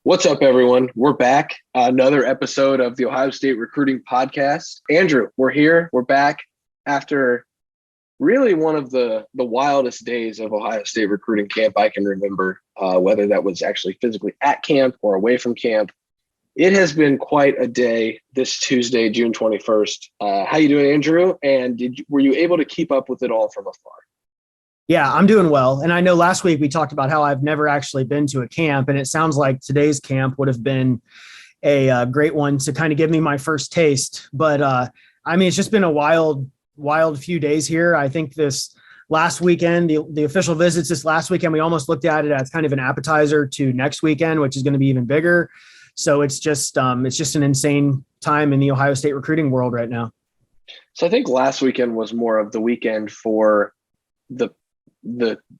What's up, everyone? We're back. Another episode of the Ohio State Recruiting Podcast. Andrew, we're here. We're back after really one of the wildest days of Ohio State recruiting camp I can remember, whether that was actually physically at camp or away from camp. It has been quite a day this Tuesday, June 21st. How you doing, Andrew? And were you able to keep up with it all from afar? Yeah, I'm doing well. And I know last week we talked about how I've never actually been to a camp, and it sounds like today's camp would have been a great one to kind of give me my first taste. But it's just been a wild few days here. I think this last weekend, the official visits this last weekend, we almost looked at it as kind of an appetizer to next weekend, which is going to be even bigger. So it's just an insane time in the Ohio State recruiting world right now. So I think last weekend was more of the weekend for the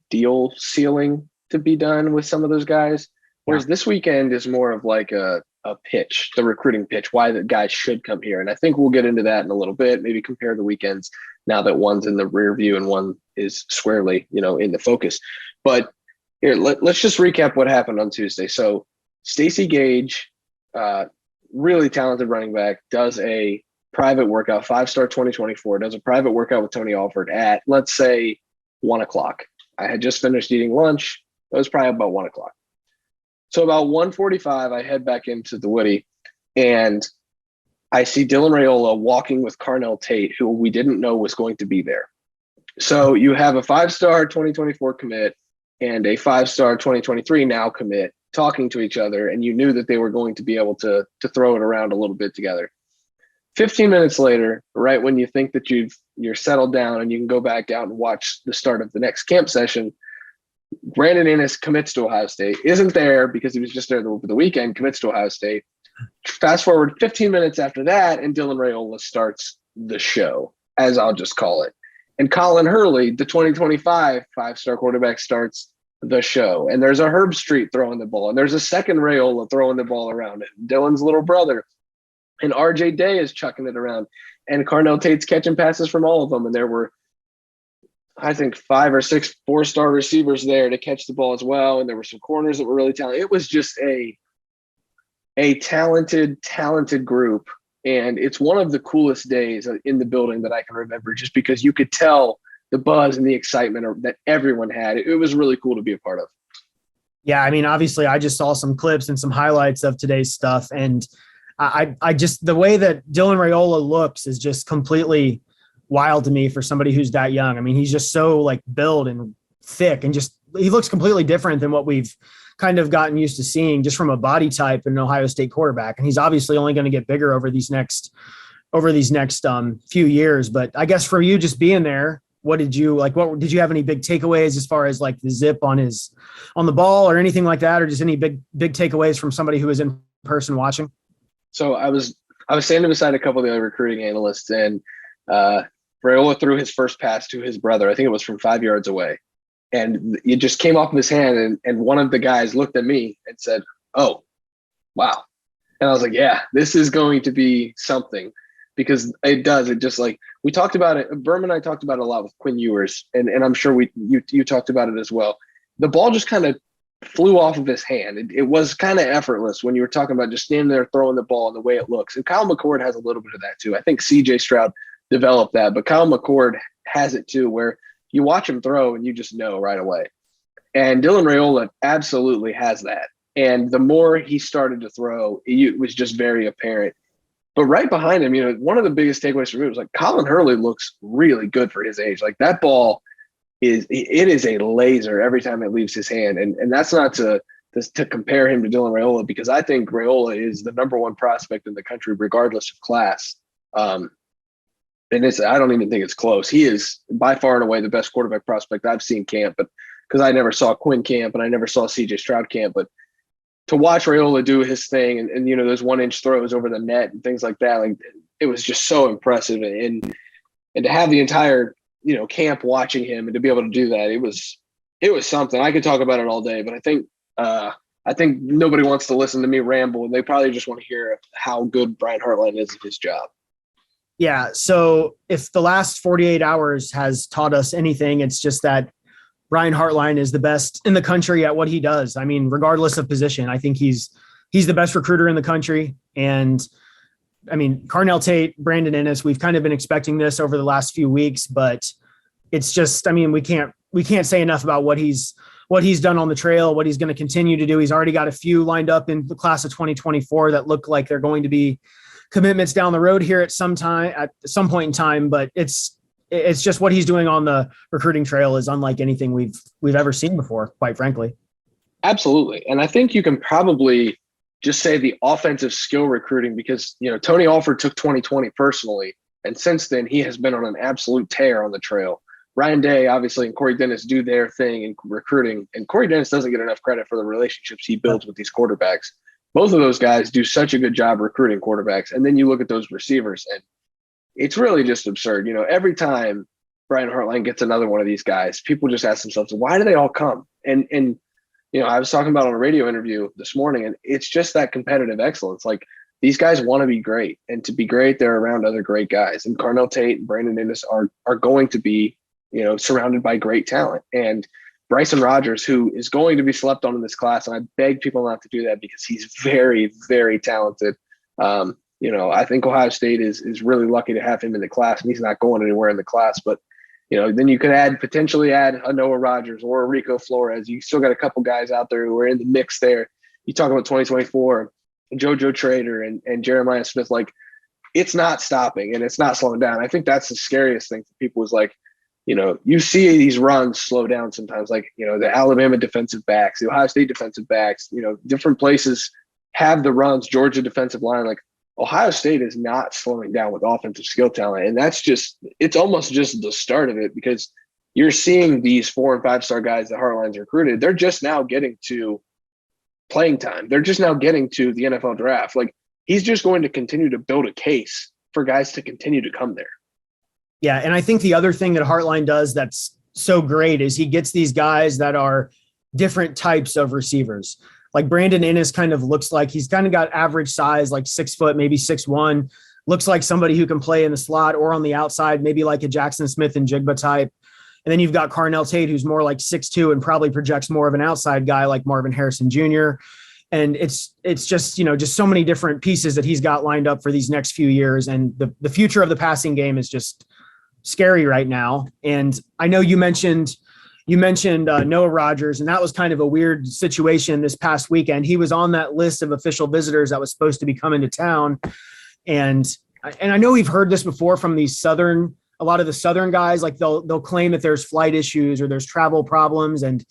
deal sealing to be done with some of those guys. Whereas this weekend is more of like a pitch, the recruiting pitch, why the guys should come here. And I think we'll get into that in a little bit, maybe compare the weekends now that one's in the rear view and one is squarely, in the focus. But here, let's just recap what happened on Tuesday. So Stacey Gage, really talented running back, does a private workout, 5-star 2024, does a private workout with Tony Alford at, let's say, 1:00. I had just finished eating lunch. It was probably about 1:00. So about 1:45, I head back into the Woody, and I see Dylan Raiola walking with Carnell Tate, who we didn't know was going to be there. So you have a 5-star 2024 commit and a 5-star 2023 now commit talking to each other, and you knew that they were going to be able to throw it around a little bit together. 15 minutes later, right when you think that you're settled down and you can go back out and watch the start of the next camp session, Brandon Inniss commits to Ohio State, isn't there because he was just there over the weekend, commits to Ohio State. Fast forward 15 minutes after that, and Dylan Raiola starts the show, as I'll just call it. And Colin Hurley, the 2025 5-star quarterback, starts the show. And there's a Herb Street throwing the ball, and there's a second Raiola throwing the ball around it. Dylan's little brother. And RJ Day is chucking it around, and Carnell Tate's catching passes from all of them. And there were, I think, 5 or 6 4-star receivers there to catch the ball as well. And there were some corners that were really talented. It was just a talented group. And it's one of the coolest days in the building that I can remember, just because you could tell the buzz and the excitement that everyone had. It was really cool to be a part of. Yeah, obviously I just saw some clips and some highlights of today's stuff, and I just, the way that Dylan Raiola looks is just completely wild to me for somebody who's that young. He's just so like built and thick, and just, he looks completely different than what we've kind of gotten used to seeing just from a body type in an Ohio State quarterback. And he's obviously only going to get bigger over these next few years. But I guess for you just being there, what did you have any big takeaways as far as like the zip on the ball or anything like that, or just any big takeaways from somebody who was in person watching? So I was standing beside a couple of the other recruiting analysts, and Raiola threw his first pass to his brother. I think it was from 5 yards away, and it just came off of his hand. And one of the guys looked at me and said, "Oh, wow!" And I was like, "Yeah, this is going to be something," because it does. It just, like, we talked about it. Berman and I talked about it a lot with Quinn Ewers, and I'm sure you talked about it as well. The ball just kind of flew off of his hand. It was kind of effortless when you were talking about just standing there throwing the ball and the way it looks. And Kyle McCord has a little bit of that too. I think CJ Stroud developed that, but Kyle McCord has it too, where you watch him throw and you just know right away. And Dylan Raiola absolutely has that. And the more he started to throw, it was just very apparent. But right behind him, one of the biggest takeaways for me was, like, Colin Hurley looks really good for his age. Like, that ball is a laser every time it leaves his hand. And that's not to compare him to Dylan Raiola, because I think Raiola is the number one prospect in the country, regardless of class. And I don't even think it's close. He is by far and away the best quarterback prospect I've seen camp, but because I never saw Quinn camp and I never saw CJ Stroud camp. But to watch Raiola do his thing and those 1-inch throws over the net and things like that, like, it was just so impressive. And to have the entire camp watching him and to be able to do that, it was something. I could talk about it all day, but I think nobody wants to listen to me ramble, and they probably just want to hear how good Brian Hartline is at his job. Yeah. So if the last 48 hours has taught us anything, it's just that Brian Hartline is the best in the country at what he does. Regardless of position, I think he's he's the best recruiter in the country. And I mean, Carnell, Tate, Brandon Inniss, we've kind of been expecting this over the last few weeks, but it's just, I mean, we can't say enough about what he's done on the trail, what he's going to continue to do. He's already got a few lined up in the class of 2024 that look like they're going to be commitments down the road here at some point in time. But it's just what he's doing on the recruiting trail is unlike anything we've ever seen before, quite frankly. Absolutely. And I think you can probably just say the offensive skill recruiting because, Tony Alford took 2020 personally. And since then, he has been on an absolute tear on the trail. Ryan Day, obviously, and Corey Dennis do their thing in recruiting. And Corey Dennis doesn't get enough credit for the relationships he builds with these quarterbacks. Both of those guys do such a good job recruiting quarterbacks. And then you look at those receivers, and it's really just absurd. Every time Brian Hartline gets another one of these guys, people just ask themselves, why do they all come? And I was talking about on a radio interview this morning, and it's just that competitive excellence. Like, these guys want to be great, and to be great, they're around other great guys. And Carnell Tate and Brandon Inniss are going to be, surrounded by great talent. And Bryson Rodgers, who is going to be slept on in this class, and I beg people not to do that because he's very, very talented. I think Ohio State is really lucky to have him in the class, and he's not going anywhere in the class. But then you could potentially add a Noah Rodgers or a Rico Flores. You still got a couple guys out there who are in the mix there. You talk about 2024, JoJo Trader and Jeremiah Smith. Like, it's not stopping and it's not slowing down. I think that's the scariest thing for people is like, you see these runs slow down sometimes, like, the Alabama defensive backs, the Ohio State defensive backs, different places have the runs, Georgia defensive line. Like, Ohio State is not slowing down with offensive skill talent. And it's almost just the start of it because you're seeing these 4 and 5-star guys that Hartline's recruited. They're just now getting to playing time. They're just now getting to the NFL draft. Like, he's just going to continue to build a case for guys to continue to come there. Yeah. And I think the other thing that Hartline does that's so great is he gets these guys that are different types of receivers. Like Brandon Inniss kind of looks like he's kind of got average size, like 6 foot, maybe 6'1", looks like somebody who can play in the slot or on the outside, maybe like a Jackson Smith and Jigba type. And then you've got Carnell Tate, who's more like 6'2" and probably projects more of an outside guy like Marvin Harrison Jr. And it's just, just so many different pieces that he's got lined up for these next few years. And the future of the passing game is just scary right now. And I know you mentioned Noah Rodgers, and that was kind of a weird situation this past weekend. He was on that list of official visitors that was supposed to be coming to town. And I know we've heard this before from a lot of the Southern guys, like they'll claim that there's flight issues or there's travel problems. And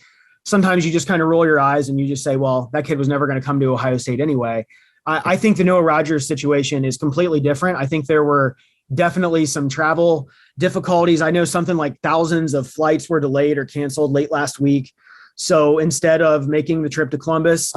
sometimes you just kind of roll your eyes and you just say, well, that kid was never going to come to Ohio State anyway. I think the Noah Rodgers situation is completely different. I think there were definitely some travel difficulties. I know something like thousands of flights were delayed or canceled late last week. So instead of making the trip to Columbus,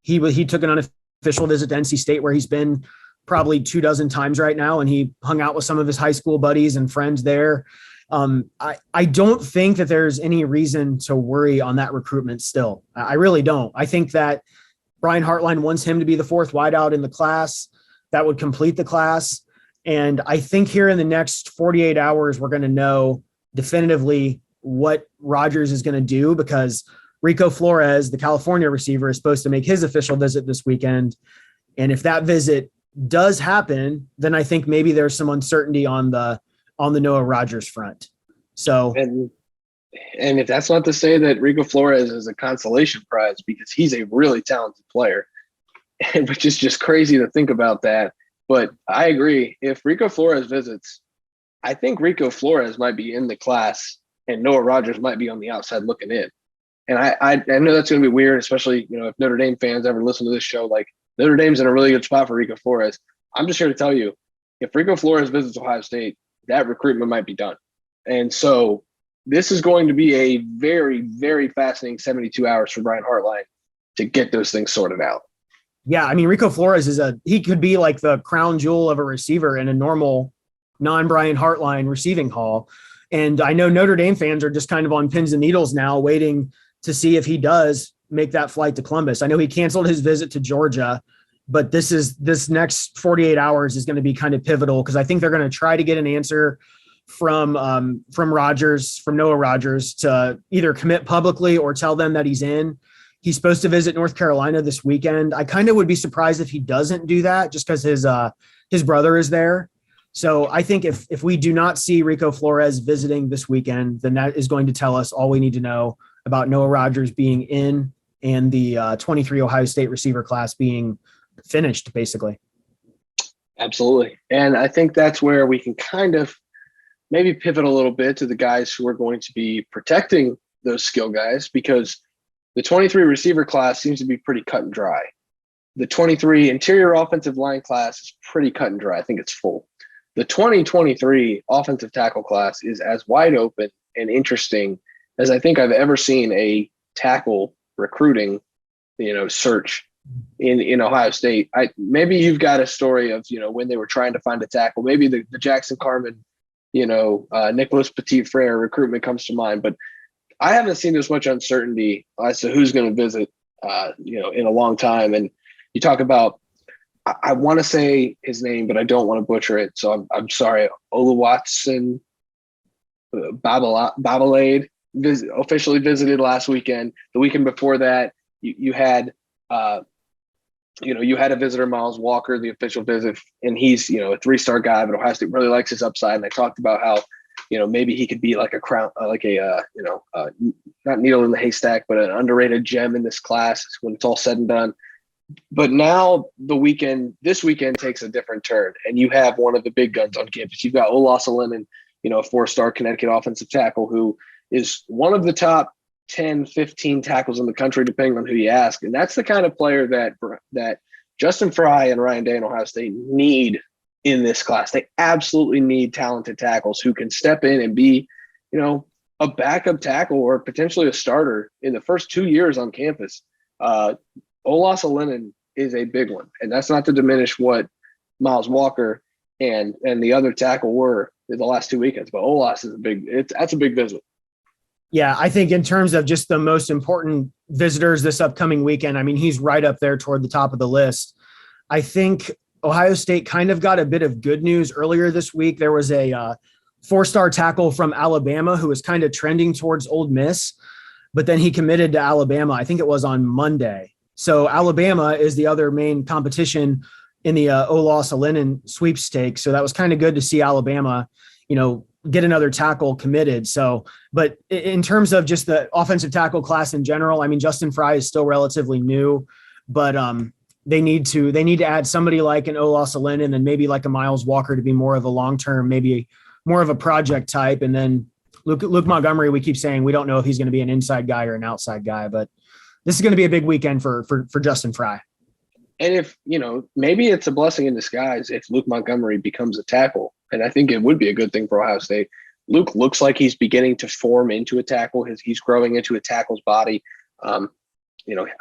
he took an unofficial visit to NC State, where he's been probably 24 times right now. And he hung out with some of his high school buddies and friends there. I don't think that there's any reason to worry on that recruitment still. I really don't. I think that Brian Hartline wants him to be the 4th wideout in the class that would complete the class. And I think here in the next 48 hours, we're going to know definitively what Rodgers is going to do, because Rico Flores, the California receiver, is supposed to make his official visit this weekend. And if that visit does happen, then I think maybe there's some uncertainty on the Noah Rodgers front. So, and if that's not to say that Rico Flores is a consolation prize, because he's a really talented player, which is just crazy to think about that. But I agree. If Rico Flores visits, I think Rico Flores might be in the class and Noah Rodgers might be on the outside looking in. And I know that's going to be weird, especially, if Notre Dame fans ever listen to this show. Like, Notre Dame's in a really good spot for Rico Flores. I'm just here to tell you, if Rico Flores visits Ohio State, that recruitment might be done. And so this is going to be a very, very fascinating 72 hours for Brian Hartline to get those things sorted out. Yeah, I mean, Rico Flores he could be like the crown jewel of a receiver in a normal non-Brian Hartline receiving haul. And I know Notre Dame fans are just kind of on pins and needles now, waiting to see if he does make that flight to Columbus. I know he canceled his visit to Georgia, but this next 48 hours is going to be kind of pivotal, because I think they're going to try to get an answer from Noah Rodgers, to either commit publicly or tell them that he's in. He's supposed to visit North Carolina this weekend. I kind of would be surprised if he doesn't do that just because his brother is there. So I think if we do not see Rico Flores visiting this weekend, then that is going to tell us all we need to know about Noah Rodgers being in and the 23 Ohio State receiver class being finished, basically. Absolutely. And I think that's where we can kind of maybe pivot a little bit to the guys who are going to be protecting those skill guys, because the 23 receiver class seems to be pretty cut and dry. The 23 interior offensive line class is pretty cut and dry. I think it's full. The 2023 offensive tackle class is as wide open and interesting as I think I've ever seen a tackle recruiting, search in Ohio State. Maybe you've got a story of, when they were trying to find a tackle. Maybe the Jackson Carman, Nicholas Petit-Frere recruitment comes to mind, but I haven't seen as much uncertainty as to who's going to visit, in a long time. And you talk about, I want to say his name, but I don't want to butcher it. So I'm sorry. Oluwatson Babalade officially visited last weekend. The weekend before that, you had, you had a visitor, Miles Walker, the official visit, and he's, a 3-star guy, but Ohio State really likes his upside. And I talked about how, maybe he could be like a crown, not needle in the haystack, but an underrated gem in this class when it's all said and done. But now this weekend takes a different turn, and you have one of the big guns on campus. You've got Olas Lennon, a 4-star Connecticut offensive tackle who is one of the top 10, 15 tackles in the country, depending on who you ask. And that's the kind of player that Justin Fry and Ryan Day and Ohio State need in this class. They absolutely need talented tackles who can step in and be, a backup tackle or potentially a starter in the first 2 years on campus. Olas Lennon is a big one, and that's not to diminish what Miles Walker and the other tackle were in the last 2 weekends, but Olas is that's a big visit. Yeah, I think in terms of just the most important visitors this upcoming weekend, I mean, he's right up there toward the top of the list. I think Ohio State kind of got a bit of good news earlier this week. There was a 4-star tackle from Alabama who was kind of trending towards Ole Miss, but then he committed to Alabama. I think it was on Monday. So Alabama is the other main competition in the Olas Lennon sweepstakes. So that was kind of good to see Alabama, get another tackle committed. So, but in terms of just the offensive tackle class in general, I mean, Justin Fry is still relatively new, but they need to add somebody like an Olas Lennon and maybe like a Miles Walker to be more of a long-term, maybe more of a project type. And then Luke Montgomery, we keep saying we don't know if he's going to be an inside guy or an outside guy, but this is going to be a big weekend for Justin Fry. And if, maybe it's a blessing in disguise if Luke Montgomery becomes a tackle. And I think it would be a good thing for Ohio State. Luke looks like he's beginning to form into a tackle. He's growing into a tackle's body. I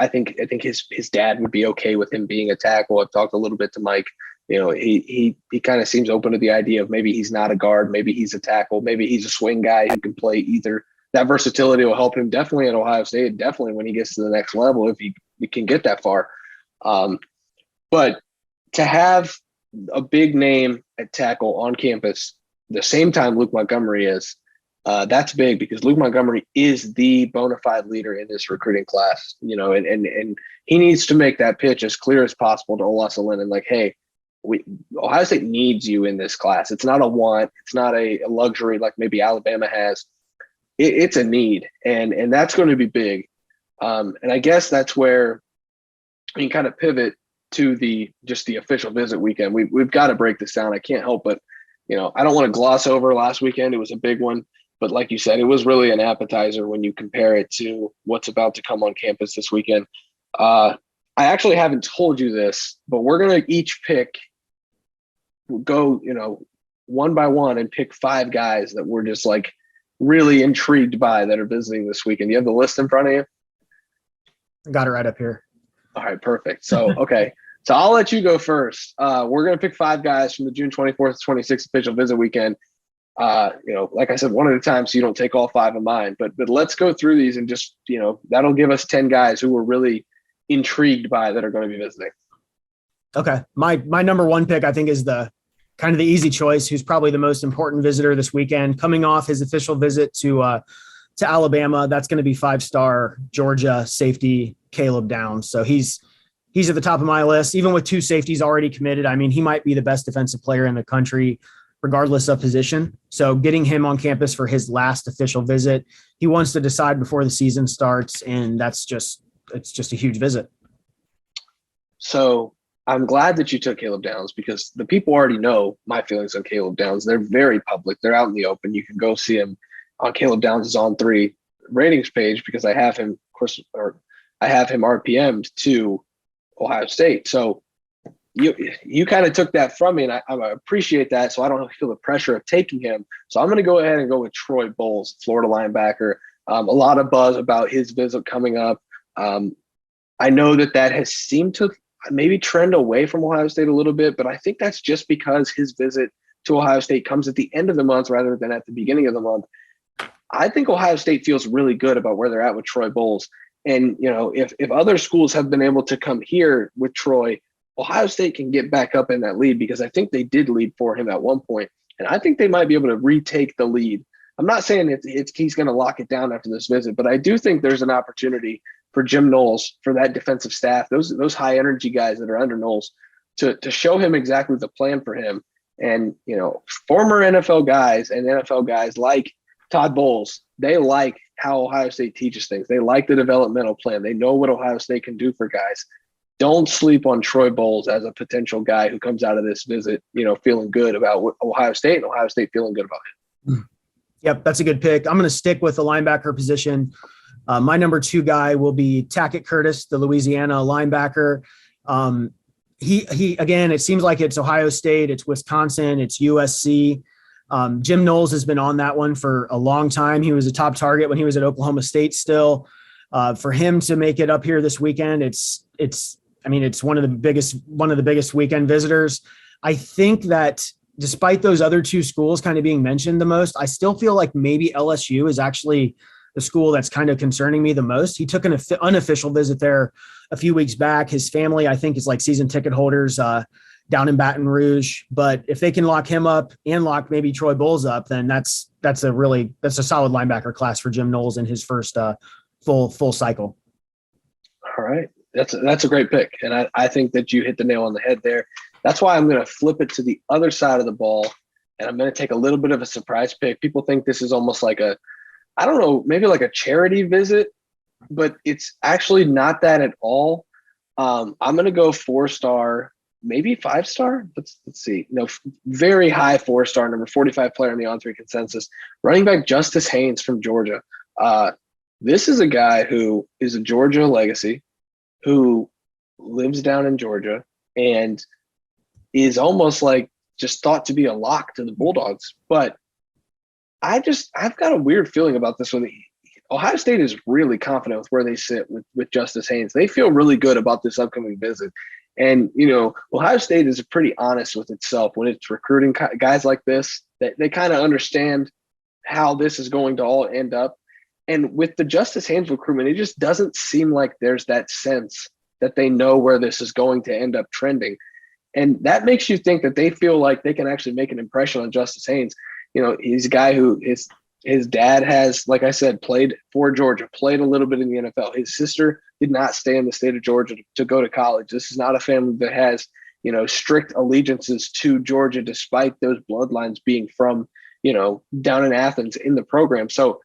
think his dad would be okay with him being a tackle. I've talked a little bit to Mike. He kind of seems open to the idea of maybe he's not a guard, maybe he's a tackle, maybe he's a swing guy who can play either. That versatility will help him definitely at Ohio State, definitely when he gets to the next level, if he can get that far. But to have a big name at tackle on campus the same time Luke Montgomery is, that's big, because Luke Montgomery is the bona fide leader in this recruiting class, and he needs to make that pitch as clear as possible to Olas Lennon, like, hey, Ohio State needs you in this class. It's not a want. It's not a luxury like maybe Alabama has. It's a need, and that's going to be big. And I guess that's where we can kind of pivot to the official visit weekend. We've got to break this down. I can't help but, I don't want to gloss over last weekend. It was a big one, but like you said, it was really an appetizer when you compare it to what's about to come on campus this weekend. I actually haven't told you this, but we're going to each go, one by one and pick 5 guys that we're just like really intrigued by that are visiting this weekend. You have the list in front of you? I got it right up here. All right, perfect. So, okay. So I'll let you go first. We're going to pick 5 guys from the June 24th to 26th official visit weekend. Like I said, one at a time, so you don't take all 5 of mine, but let's go through these and just, that'll give us 10 guys who we're really intrigued by that are going to be visiting. Okay. My number 1 pick, I think, is the kind of the easy choice, who's probably the most important visitor this weekend, coming off his official visit to to Alabama. That's going to be 5-star Georgia safety Caleb Downs. So he's at the top of my list, even with 2 safeties already committed. I mean, he might be the best defensive player in the country, regardless of position. So getting him on campus for his last official visit, he wants to decide before the season starts. And it's just a huge visit. So I'm glad that you took Caleb Downs, because the people already know my feelings on Caleb Downs. They're very public. They're out in the open. You can go see him on Caleb Downs' On3 ratings page, because I have him, of course, or I have him RPM'd to Ohio State. So you kind of took that from me, and I appreciate that. So I don't feel the pressure of taking him. So I'm going to go ahead and go with Troy Bowles, Florida linebacker. A lot of buzz about his visit coming up. I know that has seemed to maybe trend away from Ohio State a little bit, but I think that's just because his visit to Ohio State comes at the end of the month rather than at the beginning of the month. I think Ohio State feels really good about where they're at with Troy Bowles. And, if other schools have been able to come here with Troy, Ohio State can get back up in that lead, because I think they did lead for him at one point. And I think they might be able to retake the lead. I'm not saying he's going to lock it down after this visit, but I do think there's an opportunity for Jim Knowles, for that defensive staff, those high energy guys that are under Knowles, to show him exactly the plan for him. And, former NFL guys and NFL guys like Todd Bowles, they like how Ohio State teaches things. They like the developmental plan. They know what Ohio State can do for guys. Don't sleep on Troy Bowles as a potential guy who comes out of this visit, feeling good about Ohio State, and Ohio State feeling good about it. Yep, that's a good pick. I'm going to stick with the linebacker position. My number 2 guy will be Tackett Curtis, the Louisiana linebacker. He again, it seems like it's Ohio State, it's Wisconsin, it's USC. Jim Knowles has been on that one for a long time. He was a top target when he was at Oklahoma State still. For him to make it up here this weekend, it's one of the biggest weekend visitors. I think that despite those other 2 schools kind of being mentioned the most, I still feel like maybe LSU is actually the school that's kind of concerning me the most. He took an unofficial visit there a few weeks back. His family, I think, is like season ticket holders down in Baton Rouge. But if they can lock him up and lock maybe Troy Bowles up, then that's a solid linebacker class for Jim Knowles in his first full cycle. All right. That's a great pick. And I think that you hit the nail on the head there. That's why I'm going to flip it to the other side of the ball, and I'm going to take a little bit of a surprise pick. People think this is almost like maybe like a charity visit, but it's actually not that at all. I'm going to go 4-star, maybe 5-star. Let's see. No, very high 4-star, number 45 player in the On3 Consensus, running back Justice Haynes from Georgia. This is a guy who is a Georgia legacy, who lives down in Georgia and is almost like just thought to be a lock to the Bulldogs. But I've got a weird feeling about this one. Ohio State is really confident with where they sit with Justice Haynes. They feel really good about this upcoming visit. And, Ohio State is pretty honest with itself when it's recruiting guys like this, that they kind of understand how this is going to all end up. And with the Justice Haynes recruitment, it just doesn't seem like there's that sense that they know where this is going to end up trending. And that makes you think that they feel like they can actually make an impression on Justice Haynes. He's a guy who his dad has, like I said, played for Georgia, played a little bit in the NFL. His sister did not stay in the state of Georgia to go to college. This is not a family that has, strict allegiances to Georgia, despite those bloodlines being from, down in Athens in the program. So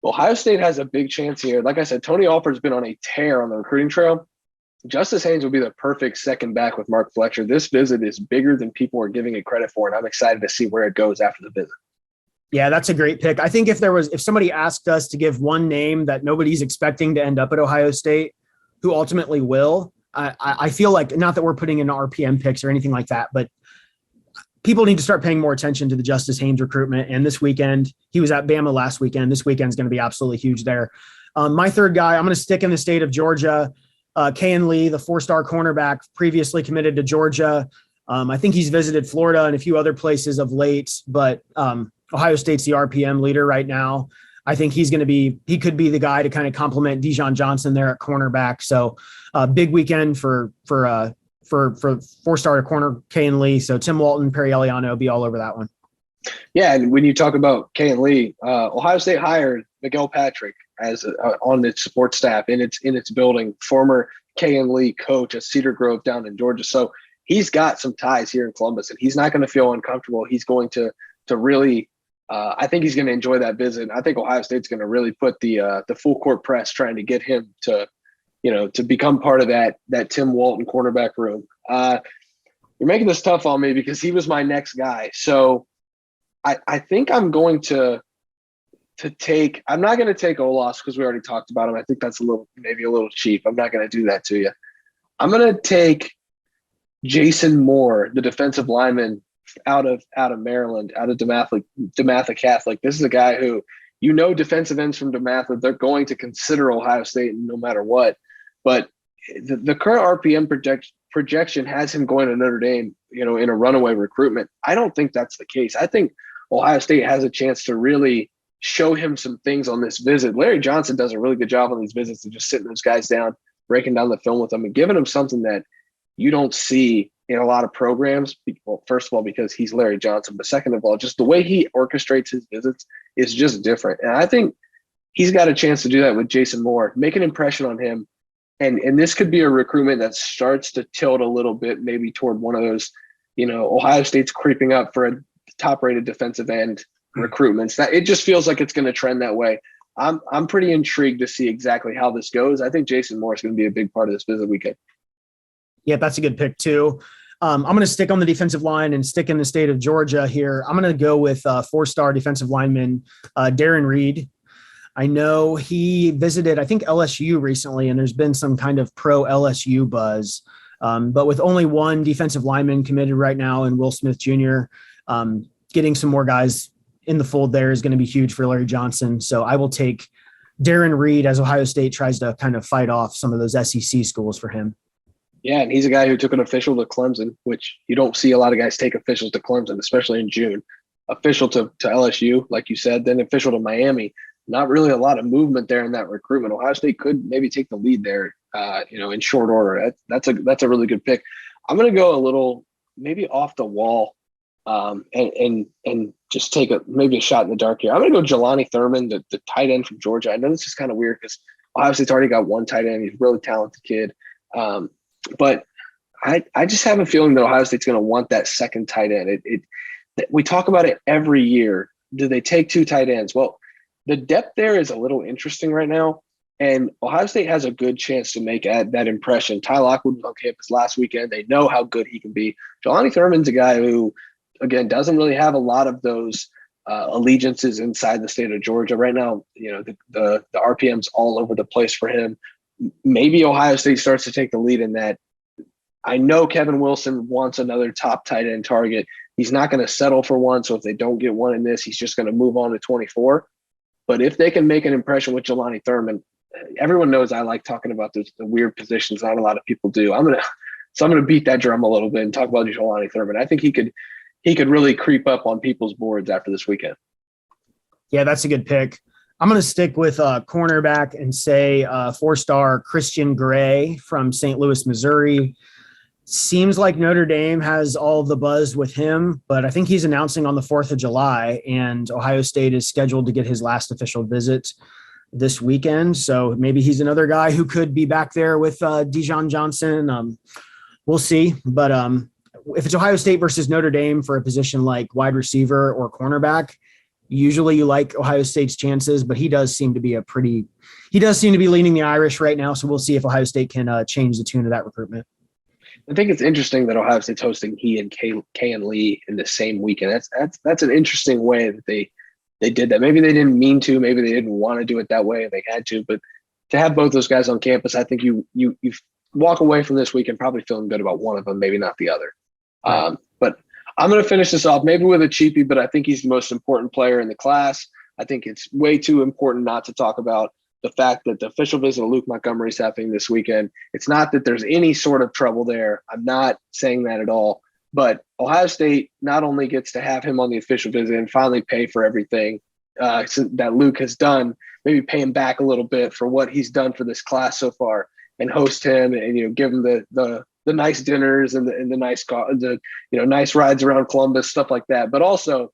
Ohio State has a big chance here. Like I said, Tony Alford's been on a tear on the recruiting trail. Justice Haynes will be the perfect second back with Mark Fletcher. This visit is bigger than people are giving it credit for, and I'm excited to see where it goes after the visit. Yeah, that's a great pick. I think if somebody asked us to give one name that nobody's expecting to end up at Ohio State, who ultimately will, I feel like, not that we're putting in RPM picks or anything like that, but people need to start paying more attention to the Justice Haynes recruitment. And this weekend, he was at Bama last weekend. This weekend's going to be absolutely huge there. My third guy, I'm going to stick in the state of Georgia. Kayan Lee, the 4-star cornerback, previously committed to Georgia. I think he's visited Florida and a few other places of late, but Ohio State's the RPM leader right now. I think he could be the guy to kind of complement Dijon Johnson there at cornerback. So big weekend for 4-star corner Kayan Lee. So Tim Walton, Perry Eliano will be all over that one. Yeah, and when you talk about Kayan Lee, Ohio State hired Miguel Patrick as on its support staff in its building, former K and Lee coach at Cedar Grove down in Georgia. So he's got some ties here in Columbus, and he's not going to feel uncomfortable. He's going to really I think he's going to enjoy that visit. I think Ohio State's going to really put the full court press trying to get him to become part of that Tim Walton cornerback room. You're making this tough on me because he was my next guy. So I think I'm going to take – I'm not going to take Olas because we already talked about him. I think that's maybe a little cheap. I'm not going to do that to you. I'm going to take Jason Moore, the defensive lineman out of Maryland, out of DeMatha Catholic. This is a guy who, defensive ends from DeMatha, they're going to consider Ohio State no matter what. But the current RPM projection has him going to Notre Dame, in a runaway recruitment. I don't think that's the case. I think Ohio State has a chance to really show him some things on this visit. Larry Johnson does a really good job on these visits of just sitting those guys down, breaking down the film with them and giving them something that you don't see in a lot of programs. Well, first of all, because he's Larry Johnson, but second of all, just the way he orchestrates his visits is just different. And I think he's got a chance to do that with Jason Moore, make an impression on him. And this could be a recruitment that starts to tilt a little bit, maybe toward one of those, Ohio State's creeping up for a top-rated defensive end recruitments. That it just feels like it's going to trend that way. I'm pretty intrigued to see exactly how this goes. I think Jason Moore is going to be a big part of this visit weekend. Yeah, that's a good pick too. I'm going to stick on the defensive line and stick in the state of Georgia here. I'm going to go with four-star defensive lineman Darren Reed. I know he visited, I think, LSU recently, and there's been some kind of pro-LSU buzz. But with only one defensive lineman committed right now and Will Smith Jr., getting some more guys in the fold there is going to be huge for Larry Johnson. So I will take Darren Reed as Ohio State tries to kind of fight off some of those SEC schools for him. Yeah, and he's a guy who took an official to Clemson, which you don't see a lot of guys take officials to Clemson, especially in June. Official to LSU, like you said, then official to Miami. Not really a lot of movement there in that recruitment. Ohio State could maybe take the lead there, in short order. That's a really good pick. I'm going to go a little maybe off the wall and just take maybe a shot in the dark here. I'm going to go Jelani Thurman, the tight end from Georgia. I know this is kind of weird because Ohio State's already got one tight end. He's a really talented kid. But I just have a feeling that Ohio State's going to want that second tight end. We talk about it every year. Do they take two tight ends? Well, the depth there is a little interesting right now, and Ohio State has a good chance to make that impression. Ty Lockwood was on campus last weekend. They know how good he can be. Jelani Thurman's a guy who, again, doesn't really have a lot of those allegiances inside the state of Georgia right now. The RPM's all over the place for him. Maybe Ohio State starts to take the lead in that. I know Kevin Wilson wants another top tight end target. He's not going to settle for one. So if they don't get one in this, he's just going to move on to 24. But if they can make an impression with Jelani Thurman, everyone knows I like talking about the weird positions. Not a lot of people do. I'm gonna beat that drum a little bit and talk about Jelani Thurman. I think he could really creep up on people's boards after this weekend. Yeah, that's a good pick. I'm going to stick with cornerback and say four-star Christian Gray from St. Louis, Missouri. Seems like Notre Dame has all the buzz with him, but I think he's announcing on the 4th of July, and Ohio State is scheduled to get his last official visit this weekend. So maybe he's another guy who could be back there with Dijon Johnson. We'll see. But if it's Ohio State versus Notre Dame for a position like wide receiver or cornerback, usually you like Ohio State's chances, but he does seem to be leaning the Irish right now. So we'll see if Ohio State can change the tune of that recruitment. I think it's interesting that Ohio State's hosting he and K and Lee in the same weekend. That's an interesting way that they did that. Maybe they didn't mean to, maybe they didn't want to do it that way and they had to, but to have both those guys on campus, I think you walk away from this weekend probably feeling good about one of them, maybe not the other. Right. But I'm going to finish this off maybe with a cheapie, but I think he's the most important player in the class. I think it's way too important not to talk about the fact that the official visit of Luke Montgomery is happening this weekend. It's not that there's any sort of trouble there. I'm not saying that at all. But Ohio State not only gets to have him on the official visit and finally pay for everything that Luke has done, maybe pay him back a little bit for what he's done for this class so far, and host him and give him the nice dinners and the nice nice rides around Columbus, stuff like that. But also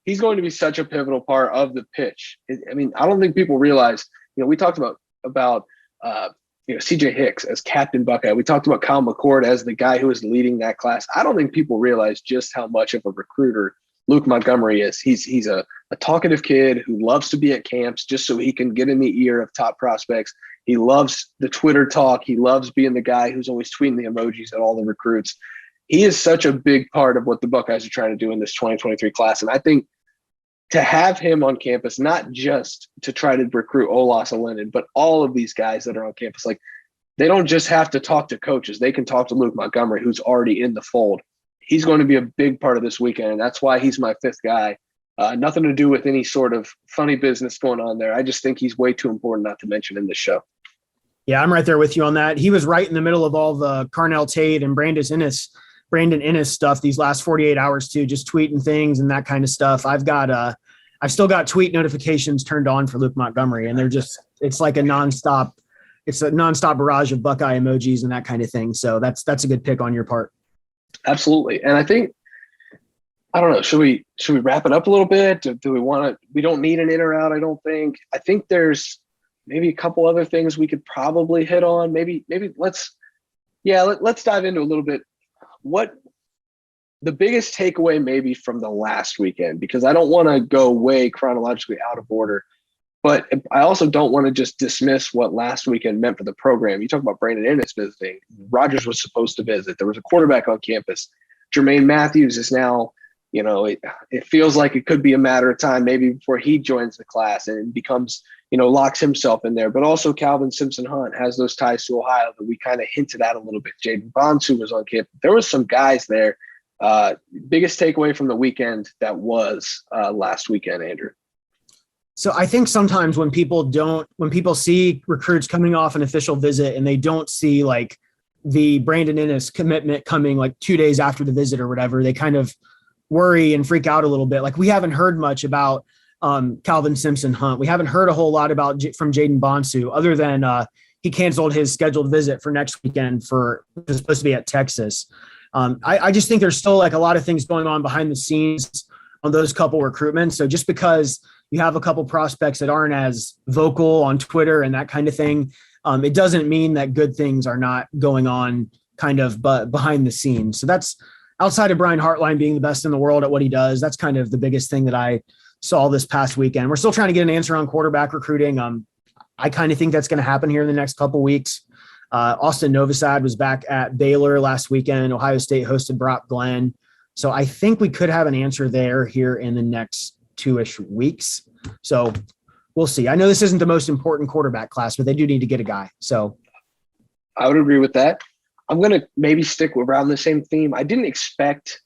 he's going to be such a pivotal part of the pitch. I mean, I don't think people realize, we talked about CJ Hicks as Captain Buckeye. We talked about Kyle McCord as the guy who is leading that class. I don't think people realize just how much of a recruiter Luke Montgomery is. He's a talkative kid who loves to be at camps just so he can get in the ear of top prospects. He loves the Twitter talk. He loves being the guy who's always tweeting the emojis at all the recruits. He is such a big part of what the Buckeyes are trying to do in this 2023 class. And I think to have him on campus, not just to try to recruit Olas and Lennon, but all of these guys that are on campus, like they don't just have to talk to coaches. They can talk to Luke Montgomery, who's already in the fold. He's going to be a big part of this weekend, and that's why he's my fifth guy. Nothing to do with any sort of funny business going on there. I just think he's way too important not to mention in this show. Yeah, I'm right there with you on that. He was right in the middle of all the Carnell Tate and Brandon Inniss stuff these last 48 hours too, just tweeting things and that kind of stuff. I've still got tweet notifications turned on for Luke Montgomery, and it's like a nonstop barrage of Buckeye emojis and that kind of thing. So that's a good pick on your part. Absolutely. And I think, I don't know, should we wrap it up a little bit? Do we want to, we don't need an in or out, I don't think. I think there's maybe a couple other things we could probably hit on. Maybe let's dive into a little bit. What the biggest takeaway maybe from the last weekend, because I don't want to go way chronologically out of order, but I also don't want to just dismiss what last weekend meant for the program. You talk about Brandon Inniss visiting. Rodgers was supposed to visit. There was a quarterback on campus. Jermaine Matthews is now, it feels like it could be a matter of time maybe before he joins the class and becomes, locks himself in there. But also Calvin Simpson-Hunt has those ties to Ohio that we kind of hinted at a little bit. Jaden Bonsu was on campus. There was some guys there. Biggest takeaway from the weekend that was last weekend, Andrew. So I think sometimes when people see recruits coming off an official visit and they don't see like the Brandon Inniss commitment coming like 2 days after the visit or whatever, they kind of worry and freak out a little bit. Like we haven't heard much about Calvin Simpson-Hunt. We haven't heard a whole lot from Jaden Bonsu other than he canceled his scheduled visit for next weekend was supposed to be at Texas. I just think there's still like a lot of things going on behind the scenes on those couple recruitments. So just because you have a couple prospects that aren't as vocal on Twitter and that kind of thing, it doesn't mean that good things are not going on kind of behind the scenes. So that's outside of Brian Hartline being the best in the world at what he does. That's kind of the biggest thing that I saw this past weekend. We're still trying to get an answer on quarterback recruiting. I kind of think that's going to happen here in the next couple weeks. Austin Novosad was back at Baylor last weekend. Ohio State hosted Brock Glenn. So I think we could have an answer there here in the next 2-ish weeks. So we'll see. I know this isn't the most important quarterback class, but they do need to get a guy. So I would agree with that. I'm going to maybe stick around the same theme. I didn't expect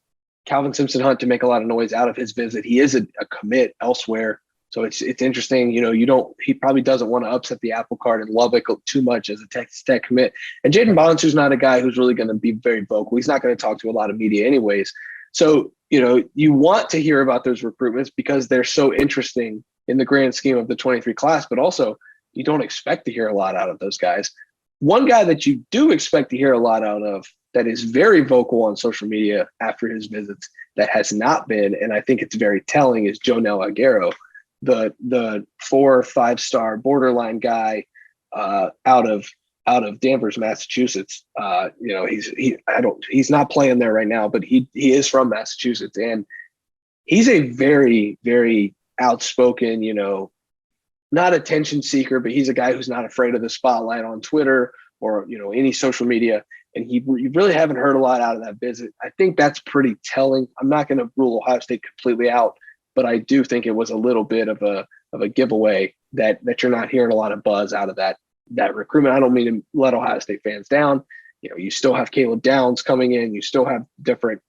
Calvin Simpson-Hunt to make a lot of noise out of his visit. He is a commit elsewhere. So it's interesting. He probably doesn't want to upset the apple cart in Lubbock too much as a Texas Tech commit. And Jaden Bonsu's not a guy who's really going to be very vocal. He's not going to talk to a lot of media anyways. So, you want to hear about those recruitments because they're so interesting in the grand scheme of the 23 class, but also you don't expect to hear a lot out of those guys. One guy that you do expect to hear a lot out of that is very vocal on social media after his visits that has not been, and I think it's very telling, is Jonel Aguero, the 4 or 5-star borderline guy out of Danvers, Massachusetts. He's not playing there right now, but he is from Massachusetts, and he's a very, very outspoken, not attention seeker, but he's a guy who's not afraid of the spotlight on Twitter or, any social media. And you really haven't heard a lot out of that visit. I think that's pretty telling. I'm not going to rule Ohio State completely out, but I do think it was a little bit of a giveaway that you're not hearing a lot of buzz out of that recruitment. I don't mean to let Ohio State fans down. You still have Caleb Downs coming in. You still have different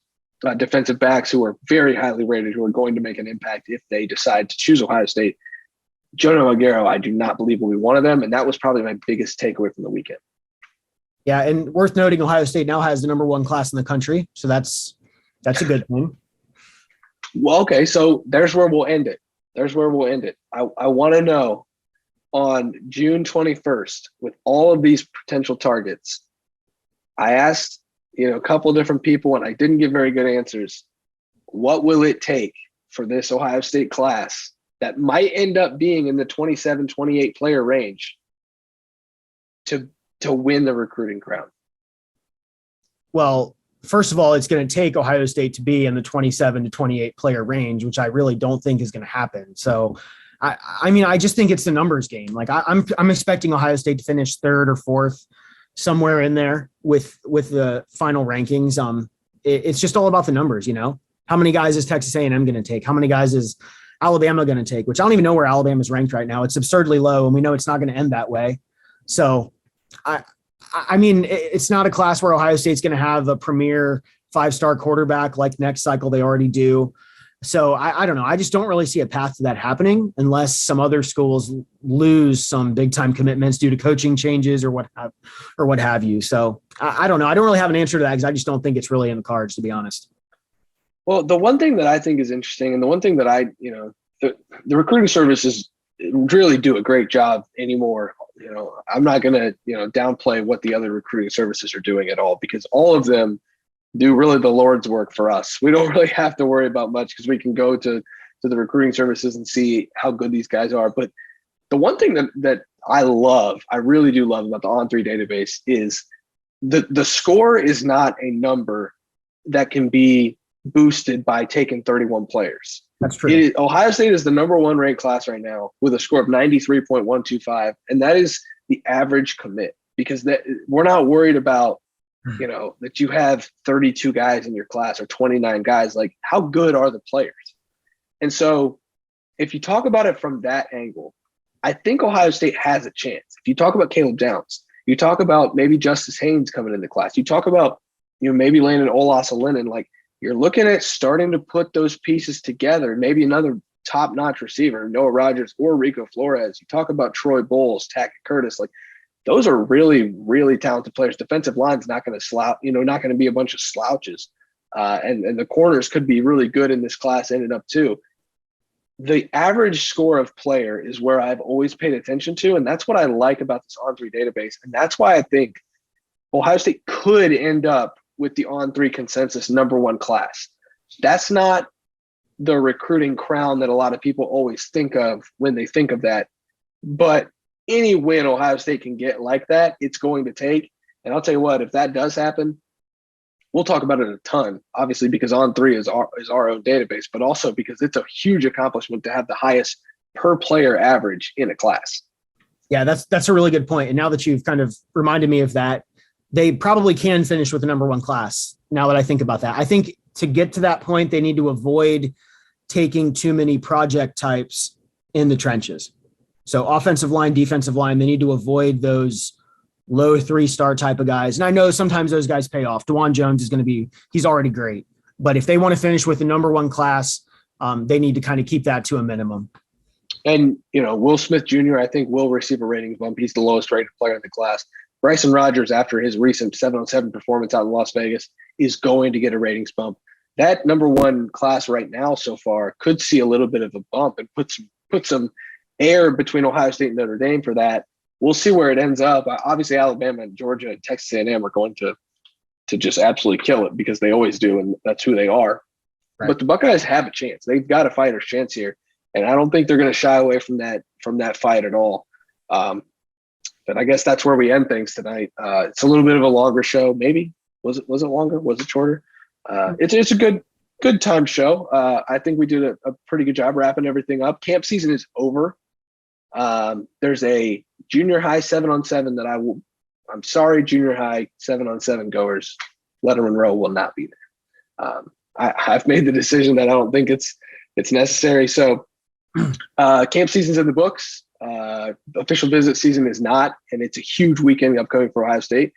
defensive backs who are very highly rated, who are going to make an impact if they decide to choose Ohio State. Jonel Aguero, I do not believe will be one of them, and that was probably my biggest takeaway from the weekend. Yeah, and worth noting, Ohio State now has the number 1 class in the country, so that's a good thing. Well, okay, so there's where we'll end it. I want to know on June 21st, with all of these potential targets, I asked a couple different people, and I didn't get very good answers. What will it take for this Ohio State class that might end up being in the 27, 28 player range to win the recruiting crown? Well, first of all, it's going to take Ohio State to be in the 27 to 28 player range, which I really don't think is going to happen. So, I mean, I just think it's a numbers game. Like I'm expecting Ohio State to finish third or fourth, somewhere in there with the final rankings. It's just all about the numbers, you know. How many guys is Texas A&M going to take? How many guys is Alabama going to take? Which I don't even know where Alabama is ranked right now. It's absurdly low, and we know it's not going to end that way. So, I mean, it's not a class where Ohio State's going to have a premier 5-star quarterback like next cycle they already do. So I don't know. I just don't really see a path to that happening unless some other schools lose some big time commitments due to coaching changes or what have you. So I don't know. I don't really have an answer to that because I just don't think it's really in the cards, to be honest. Well, the one thing that I think is interesting, and the one thing that the recruiting services really do a great job anymore. You know, I'm not going to, downplay what the other recruiting services are doing at all, because all of them do really the Lord's work for us. We don't really have to worry about much because we can go to the recruiting services and see how good these guys are. But the one thing that I really do love about the On3 database is the score is not a number that can be boosted by taking 31 players. That's true. Ohio State is the number 1 ranked class right now with a score of 93.125. And that is the average commit, because we're not worried about, that you have 32 guys in your class or 29 guys. Like, how good are the players? And so if you talk about it from that angle, I think Ohio State has a chance. If you talk about Caleb Downs, you talk about maybe Justice Haynes coming into class, you talk about, maybe Landon Olasolinen, like, you're looking at starting to put those pieces together, maybe another top-notch receiver, Noah Rogers or Rico Flores. You talk about Troy Bowles, Tackett Curtis, like, those are really, really talented players. Defensive line's not going to slouch, not going to be a bunch of slouches. And the corners could be really good in this class, ended up too. The average score of player is where I've always paid attention to, and that's what I like about this On3 database. And that's why I think Ohio State could end up with the On3 Consensus number 1 class. That's not the recruiting crown that a lot of people always think of when they think of that. But any win Ohio State can get like that, it's going to take. And I'll tell you what, if that does happen, we'll talk about it a ton, obviously, because On3 is our own database, but also because it's a huge accomplishment to have the highest per player average in a class. Yeah, that's a really good point. And now that you've kind of reminded me of that, they probably can finish with the number 1 class. Now that I think about that, I think to get to that point, they need to avoid taking too many project types in the trenches. So offensive line, defensive line, they need to avoid those low 3-star type of guys. And I know sometimes those guys pay off. DeJuan Jones is going to he's already great. But if they want to finish with the number 1 class, they need to kind of keep that to a minimum. And, Will Smith Jr., I think, will receive a ratings bump. He's the lowest rated player in the class. Bryson Rodgers, after his recent 7-on-7 performance out in Las Vegas, is going to get a ratings bump. That number 1 class right now so far could see a little bit of a bump and put some air between Ohio State and Notre Dame for that. We'll see where it ends up. Obviously, Alabama and Georgia and Texas A&M are going to just absolutely kill it because they always do, and that's who they are. Right. But the Buckeyes have a chance. They've got a fighter's chance here, and I don't think they're going to shy away from that fight at all. But I guess that's where we end things tonight. It's a little bit of a longer show, maybe. Was it longer? Was it shorter? It's a good time show. I think we did a pretty good job wrapping everything up. Camp season is over. There's a junior high 7-on-7 that I'm sorry, junior high 7-on-7 goers, Lettermen Row will not be there. I've made the decision that I don't think it's necessary. So camp season's in the books. Official visit season is not, and it's a huge weekend upcoming for Ohio State.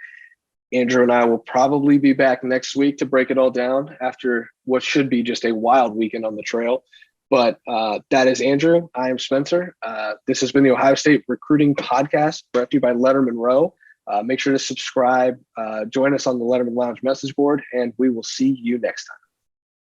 Andrew and I will probably be back next week to break it all down after what should be just a wild weekend on the trail. But that is Andrew. I am Spencer. This has been the Ohio State Recruiting Podcast brought to you by Lettermen Row. Make sure to subscribe. Join us on the Lettermen Lounge message board, and we will see you next time.